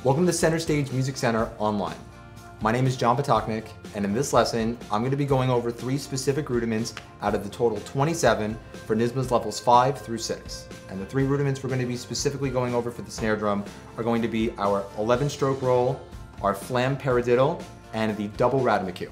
Welcome to Center Stage Music Center Online. My name is John Patoknik, and in this lesson, I'm going to be going over 3 specific rudiments out of the total 27 for NYSSMA's levels 5 through 6. And the 3 rudiments we're going to be specifically going over for the snare drum are going to be our 11-stroke roll, our Flam Paradiddle, and the double Ratamacue.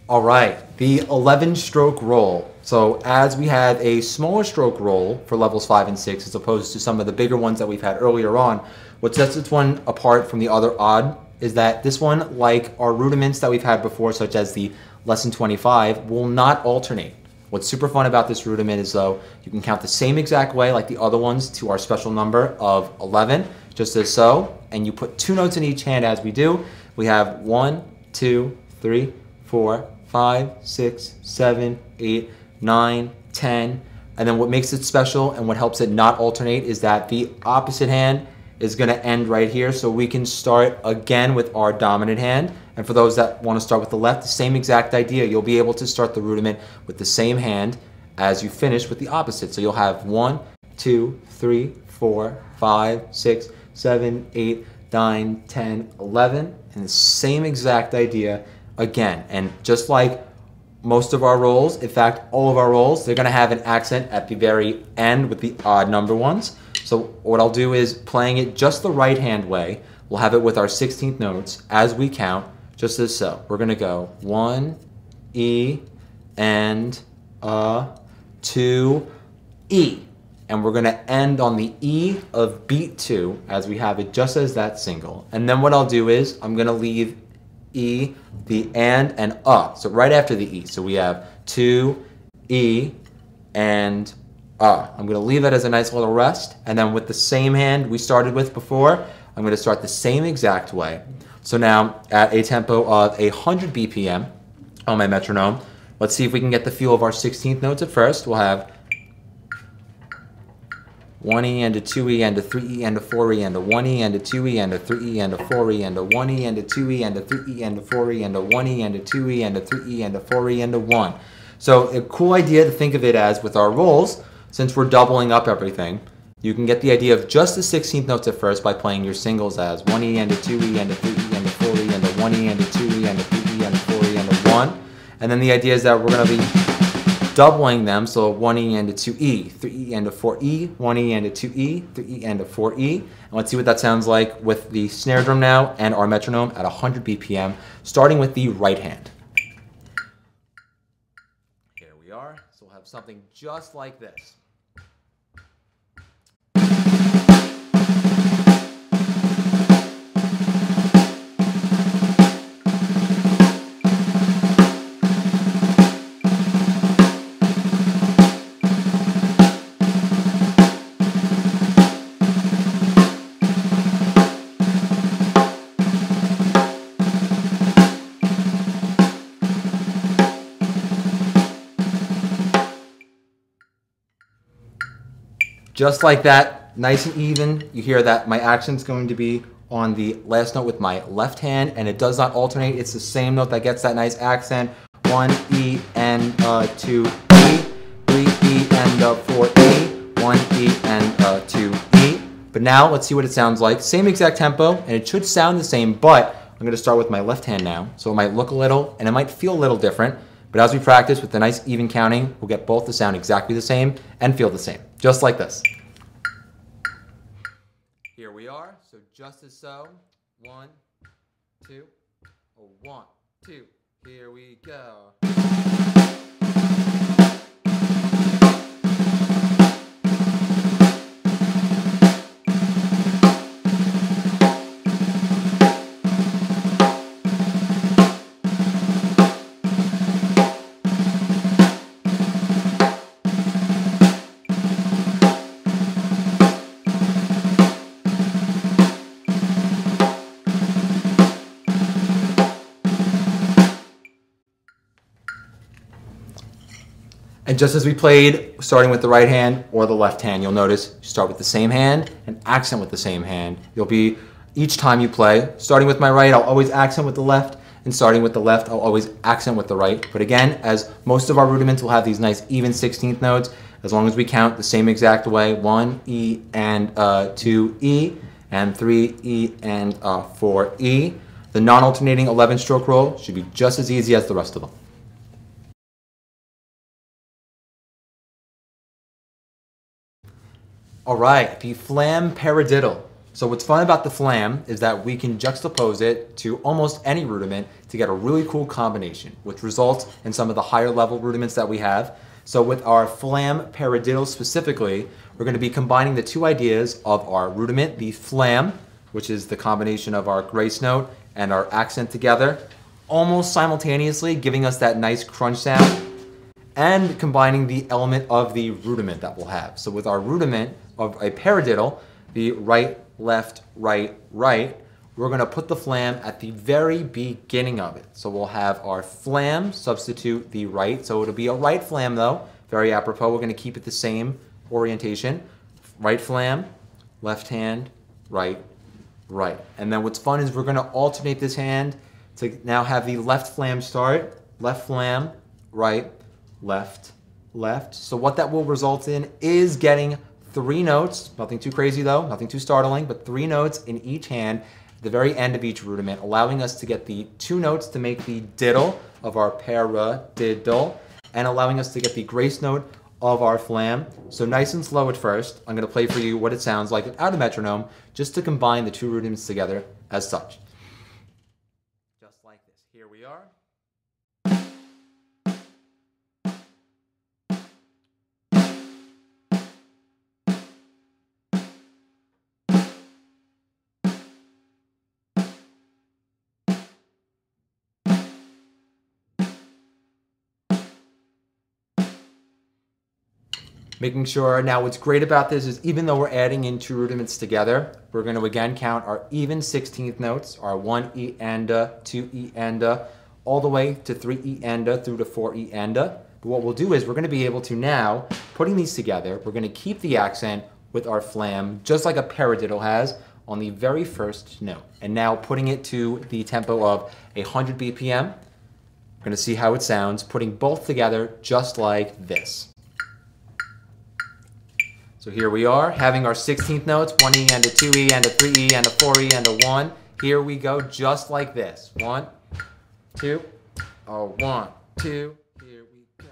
All right, the 11-stroke roll. So as we have a smaller stroke roll for levels 5 and 6 as opposed to some of the bigger ones that we've had earlier on, what sets this one apart from the other odd is that this one, like our rudiments that we've had before, such as the lesson 25, will not alternate. What's super fun about this rudiment is though, you can count the same exact way like the other ones to our special number of 11, just as so, and you put 2 notes in each hand as we do. We have 1, 2, 3, 4, 5, 6, 7, 8, 9, 10. And then what makes it special and what helps it not alternate is that the opposite hand is going to end right here. So we can start again with our dominant hand. And for those that want to start with the left, the same exact idea. You'll be able to start the rudiment with the same hand as you finish with the opposite. So you'll have 1, 2, 3, 4, 5, 6, 7, 8, 9, 10, 11. And the same exact idea again. And just like most of our rolls, in fact, all of our rolls, they're going to have an accent at the very end with the odd number ones. So what I'll do is playing it just the right hand way. We'll have it with our 16th notes as we count, just as so. We're going to go 1, E, and 2, E. And we're going to end on the E of beat 2 as we have it just as that single. And then what I'll do is I'm going to leave E, the and so right after the E. So we have 2, E, and I'm going to leave that as a nice little rest. And then with the same hand we started with before, I'm going to start the same exact way. So now at a tempo of 100 BPM on my metronome, let's see if we can get the feel of our 16th notes at first. We'll have 1E and a 2E and a 3E and a 4E and a 1E and a 2E and a 3E and a 4E and a 1E and a 2E and a 3E and a 4E and a 1E and a 2E and a 3E and a 4E and a 1. So a cool idea to think of it as with our rolls, since we're doubling up everything, you can get the idea of just the 16th notes at first by playing your singles as 1E and a 2E and a 3E and a 4E and a 1E and a 2E and a 3E and a 4E and a 1. And then the idea is that we're going to be doubling them, so 1E and a 2E, 3E and a 4E, 1E and a 2E, 3E and a 4E. And let's see what that sounds like with the snare drum now and our metronome at 100 BPM, starting with the right hand. Here we are. So we'll have something just like this. Just like that, nice and even. You hear that my accent's going to be on the last note with my left hand, and it does not alternate. It's the same note that gets that nice accent. 1 E and 2 E, 3 E and 4 E, 1 E and 2 E. But now let's see what it sounds like. Same exact tempo, and it should sound the same, but I'm going to start with my left hand now. So it might look a little, and it might feel a little different. But as we practice with the nice even counting, we'll get both to sound exactly the same and feel the same, just like this. Here we are, so just as so, 1, 2, 1, 2, here we go. And just as we played, starting with the right hand or the left hand, you'll notice you start with the same hand and accent with the same hand. You'll be, each time you play, starting with my right, I'll always accent with the left, And starting with the left, I'll always accent with the right. But again, as most of our rudiments will have these nice even 16th notes, as long as we count the same exact way, 1 E and 2 E, and 3 E and 4 E, the non-alternating 11-stroke roll should be just as easy as the rest of them. All right, the Flam Paradiddle. So what's fun about the Flam is that we can juxtapose it to almost any rudiment to get a really cool combination, which results in some of the higher level rudiments that we have. So with our Flam Paradiddle specifically, we're going to be combining the two ideas of our rudiment, the Flam, which is the combination of our grace note and our accent together, almost simultaneously giving us that nice crunch sound, and combining the element of the rudiment that we'll have. So with our rudiment of a paradiddle, the right, left, right, right, we're going to put the Flam at the very beginning of it. So we'll have our Flam substitute the right. So it'll be a right Flam though, very apropos. We're going to keep it the same orientation. Right Flam, left hand, right, right. And then what's fun is we're going to alternate this hand to now have the left Flam start, left Flam, right, left, left. So what that will result in is getting 3 notes, nothing too crazy though, nothing too startling, but 3 notes in each hand at the very end of each rudiment, allowing us to get the 2 notes to make the diddle of our paradiddle, and allowing us to get the grace note of our Flam. So nice and slow at first. I'm going to play for you what it sounds like without a metronome, just to combine the 2 rudiments together as such. Just like this. Here we are. Making sure, now what's great about this is even though we're adding in 2 rudiments together, we're going to again count our even 16th notes, our 1 E and 2 E and all the way to 3 E and through to 4 E and. But what we'll do is we're going to be able to now, putting these together, we're going to keep the accent with our Flam, just like a paradiddle has, on the very first note. And now putting it to the tempo of 100 BPM, we're going to see how it sounds, putting both together just like this. So here we are, having our 16th notes, 1 E and a 2 E and a 3 E and a 4 E and a 1. Here we go, just like this. 1, 2, 1, 2. Here we go.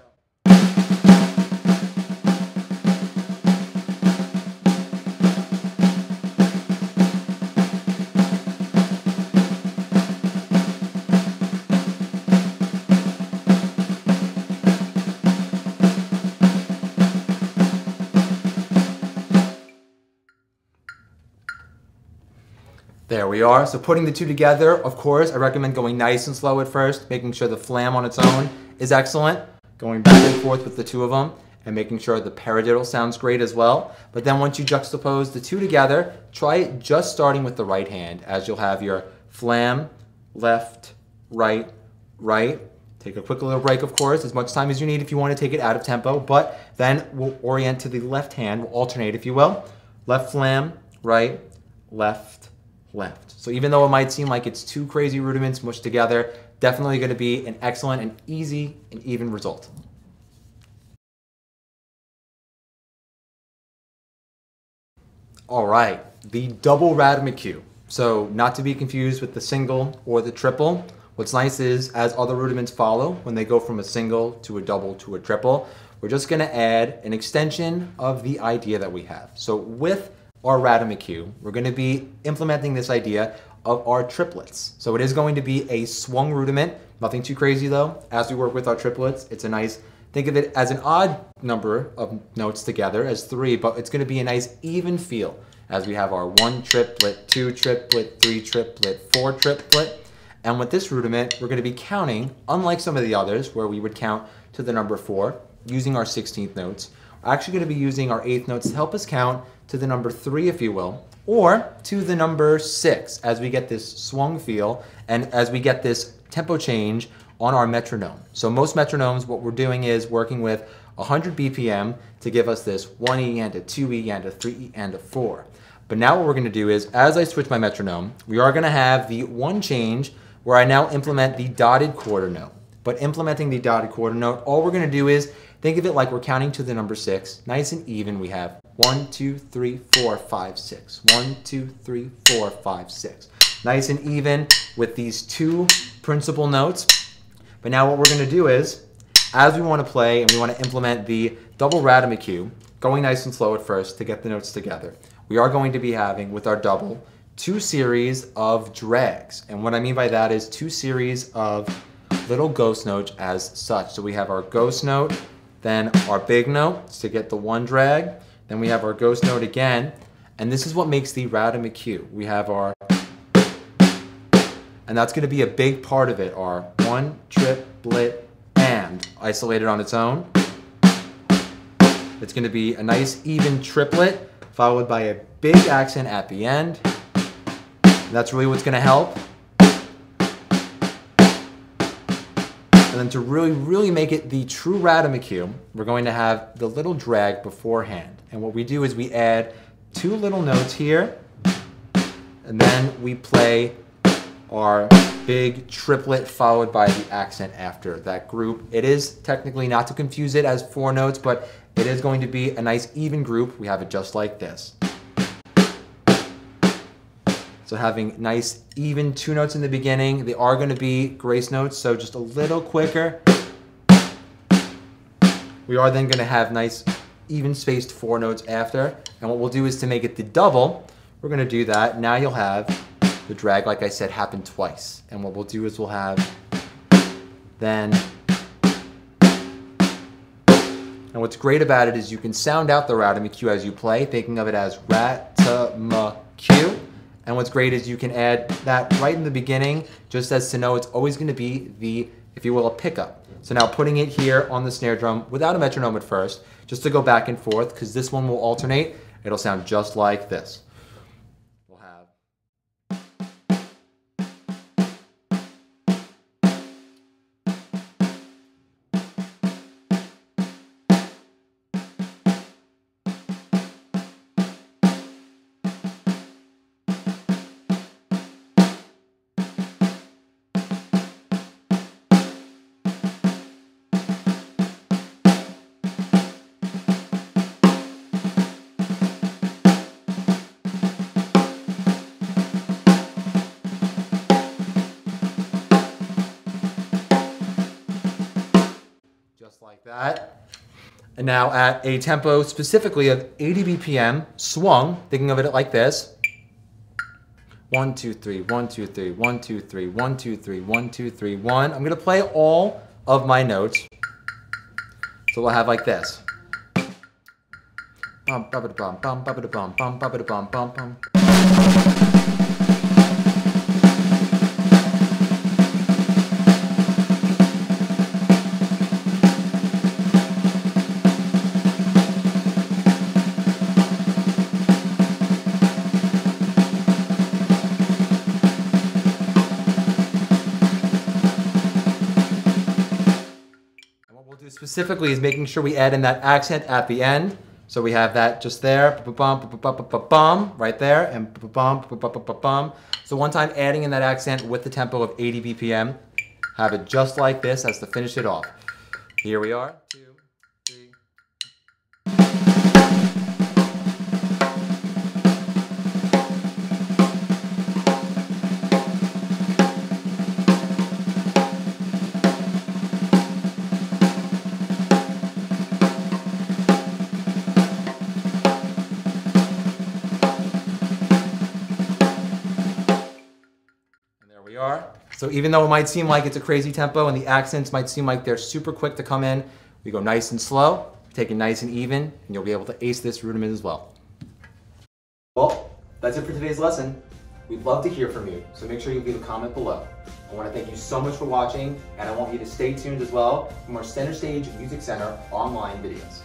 There we are. So putting the 2 together, of course, I recommend going nice and slow at first, making sure the Flam on its own is excellent, going back and forth with the 2 of them, and making sure the paradiddle sounds great as well. But then once you juxtapose the 2 together, try it just starting with the right hand, as you'll have your Flam, left, right, right. Take a quick little break, of course, as much time as you need if you want to take it out of tempo, but then we'll orient to the left hand, we'll alternate, if you will. Left Flam, right, left, left. So even though it might seem like it's 2 crazy rudiments mushed together, definitely going to be an excellent and easy and even result. All right, the double Ratamacue. So not to be confused with the single or the triple. What's nice is as other rudiments follow, when they go from a single to a double to a triple, we're just going to add an extension of the idea that we have. So with our Ratamacue, we're going to be implementing this idea of our triplets. So it is going to be a swung rudiment, nothing too crazy though. As we work with our triplets, it's a nice, think of it as an odd number of notes together as 3, but it's going to be a nice even feel as we have our 1 triplet, 2 triplet, 3 triplet, 4 triplet. And with this rudiment, we're going to be counting, unlike some of the others where we would count to the number 4 using our 16th notes. We're actually going to be using our 8th notes to help us count to the number 3, if you will, or to the number 6 as we get this swung feel and as we get this tempo change on our metronome. So most metronomes, what we're doing is working with 100 BPM to give us this 1 E and a 2 E and a 3 E and a 4. But now what we're going to do is, as I switch my metronome, we are going to have the 1 change where I now implement the dotted quarter note. But implementing the dotted quarter note, all we're gonna do is think of it like we're counting to the number 6, nice and even. We have 1, 2, 3, 4, 5, 6. 1, 2, 3, 4, 5, 6. Nice and even with these 2 principal notes. But now what we're gonna do is, as we wanna play and we wanna implement the double Ratamacue, going nice and slow at first to get the notes together, we are going to be having, with our double, 2 series of drags. And what I mean by that is 2 series of little ghost notes as such. So we have our ghost note, then our big note to get the 1 drag, then we have our ghost note again, and this is what makes the Ratamacue. We have our, and that's gonna be a big part of it, our 1 triplet and isolated on its own. It's gonna be a nice even triplet followed by a big accent at the end. And that's really what's gonna help. And then to really make it the true Ratamacue, we're going to have the little drag beforehand. And what we do is we add 2 little notes here, and then we play our big triplet followed by the accent after that group. It is technically, not to confuse it as 4 notes, but it is going to be a nice even group. We have it just like this. So having nice even 2 notes in the beginning. They are going to be grace notes, so just a little quicker. We are then going to have nice even spaced 4 notes after. And what we'll do is to make it the double, we're going to do that. Now you'll have the drag, like I said, happen twice. And what we'll do is we'll have then, and what's great about it is you can sound out the Ratamacue as you play, thinking of it as Ratamacue. And what's great is you can add that right in the beginning, just as to know it's always going to be the, if you will, a pickup. So now putting it here on the snare drum without a metronome at first, just to go back and forth, because this one will alternate. It'll sound just like this. We'll have. Like that. And now at a tempo specifically of 80 BPM, swung, thinking of it like this. 1, 2, 3, 1, 2, 3, 1, 2, 3, 1, 2, 3, 1, 2, 3, 1. I'm going to play all of my notes. So we'll have like this. Bum, bum, bum, bum, bum, bum, bum, bum, bum, bum, bum. Specifically is making sure we add in that accent at the end. So we have that just there, right there, and so one time adding in that accent with the tempo of 80 BPM, have it just like this as to finish it off. Here we are. 2, 3. We are. So even though it might seem like it's a crazy tempo and the accents might seem like they're super quick to come in, we go nice and slow, take it nice and even, and you'll be able to ace this rudiment as well. Well, that's it for today's lesson. We'd love to hear from you, so make sure you leave a comment below. I want to thank you so much for watching, and I want you to stay tuned as well for more Center Stage Music Center online videos.